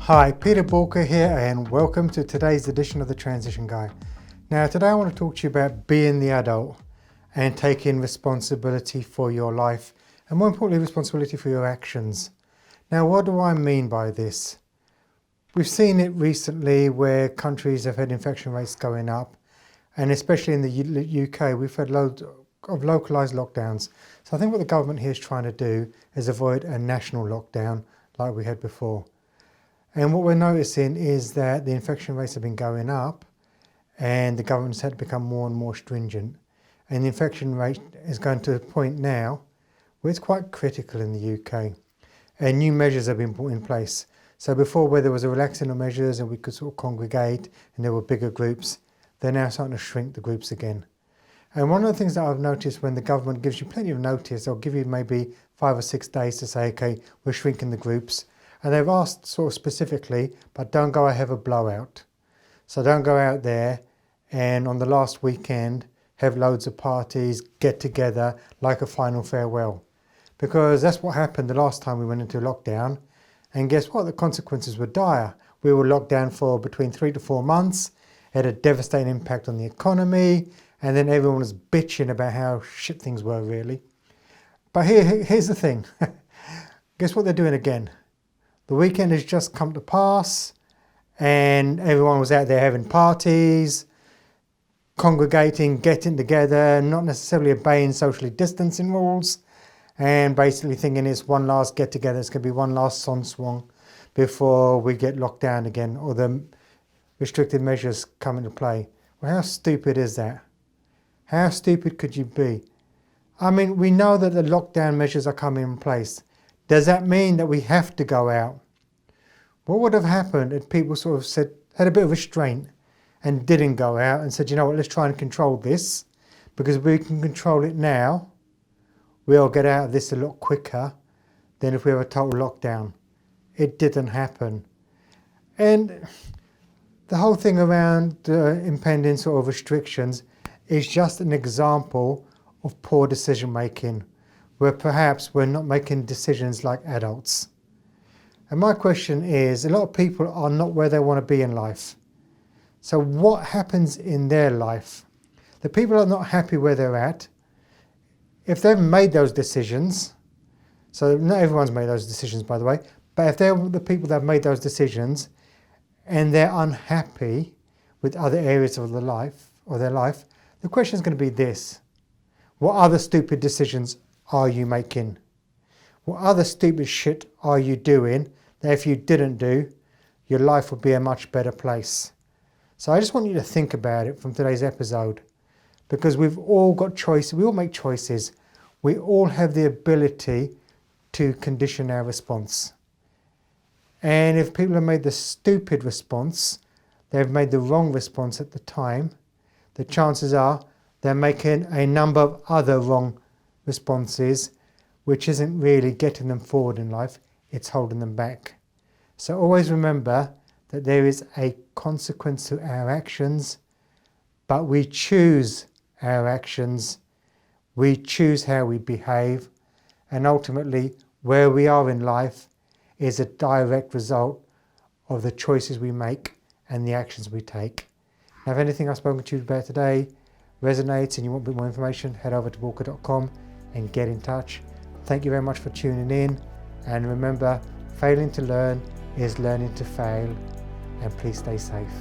Hi, Peter Walker here and welcome to today's edition of the Transition Guy. Now today I want to talk to you about being the adult and taking responsibility for your life and more importantly responsibility for your actions. Now what do I mean by this? We've seen it recently where countries have had infection rates going up, and especially in the UK we've had loads of localised lockdowns. So I think what the government here is trying to do is avoid a national lockdown like we had before. And what we're noticing is that the infection rates have been going up and the government's had to become more and more stringent. And the infection rate is going to a point now where it's quite critical in the UK. And new measures have been put in place. So before, where there was a relaxing of measures and we could sort of congregate and there were bigger groups, they're now starting to shrink the groups again. And one of the things that I've noticed when the government gives you plenty of notice, they'll give you maybe 5 or 6 days to say, okay, we're shrinking the groups. And they've asked sort of specifically, but don't go and have a blowout. So don't go out there and on the last weekend have loads of parties, get together like a final farewell. Because that's what happened the last time we went into lockdown. And guess what? The consequences were dire. We were locked down for between 3 to 4 months. It had a devastating impact on the economy. And then everyone was bitching about how shit things were really. But here's the thing. Guess what they're doing again? The weekend has just come to pass and everyone was out there having parties, congregating, getting together, not necessarily obeying socially distancing rules, and basically thinking it's one last get together, it's going to be one last son swung before we get locked down again or the restrictive measures come into play. Well, how stupid is that? How stupid could you be? I mean, we know that the lockdown measures are coming in place. Does that mean that we have to go out? What would have happened if people sort of had a bit of restraint and didn't go out and said, you know what, let's try and control this, because if we can control it now, we'll get out of this a lot quicker than if we have a total lockdown. It didn't happen. And the whole thing around impending sort of restrictions is just an example of poor decision making, where perhaps we're not making decisions like adults. And my question is, a lot of people are not where they want to be in life. So what happens in their life? The people are not happy where they're at. If they've made those decisions, so not everyone's made those decisions by the way, but if they're the people that have made those decisions and they're unhappy with other areas of their life, the question is going to be this: what other stupid decisions are you making? What other stupid shit are you doing that if you didn't do, your life would be a much better place? So I just want you to think about it from today's episode, because we've all got choices, we all make choices. We all have the ability to condition our response. And if people have made the stupid response, they've made the wrong response at the time, the chances are they're making a number of other wrong responses, which isn't really getting them forward in life, it's holding them back. So always remember that there is a consequence to our actions, but we choose our actions, we choose how we behave, and ultimately where we are in life is a direct result of the choices we make and the actions we take. Now, if anything I've spoken to you about today resonates and you want a bit more information, head over to walker.com and get in touch. Thank you very much for tuning in, and remember, failing to learn is learning to fail, and please stay safe.